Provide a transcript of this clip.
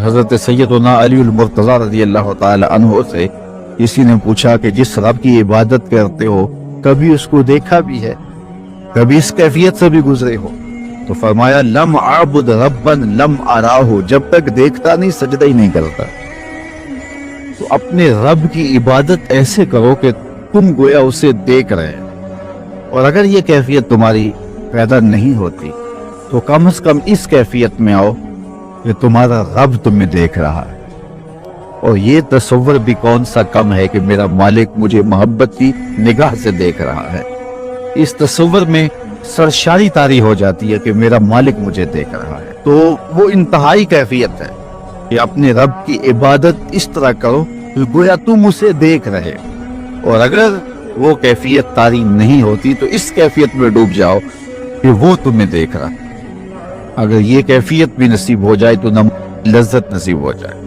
حضرت سیدنا علی المرتضی رضی اللہ تعالی عنہ سے کسی نے پوچھا کہ جس رب کی عبادت کرتے ہو کبھی اس کو دیکھا بھی ہے، کبھی اس کیفیت سے بھی گزرے ہو؟ تو فرمایا لم اعبد ربا لم اراہ، جب تک دیکھتا نہیں سجدہ ہی نہیں کرتا۔ تو اپنے رب کی عبادت ایسے کرو کہ تم گویا اسے دیکھ رہے ہیں، اور اگر یہ کیفیت تمہاری پیدا نہیں ہوتی تو کم از کم اس کیفیت میں آؤ کہ تمہارا رب تمہیں دیکھ رہا ہے۔ اور یہ تصور بھی کون سا کم ہے کہ میرا مالک مجھے محبت کی نگاہ سے دیکھ رہا ہے۔ اس تصور میں سرشاری طاری ہو جاتی ہے کہ میرا مالک مجھے دیکھ رہا ہے۔ تو وہ انتہائی کیفیت ہے کہ اپنے رب کی عبادت اس طرح کرو کہ گویا تم اسے دیکھ رہے، اور اگر وہ کیفیت طاری نہیں ہوتی تو اس کیفیت میں ڈوب جاؤ کہ وہ تمہیں دیکھ رہا ہے۔ اگر یہ کیفیت بھی نصیب ہو جائے تو لذت نصیب ہو جائے۔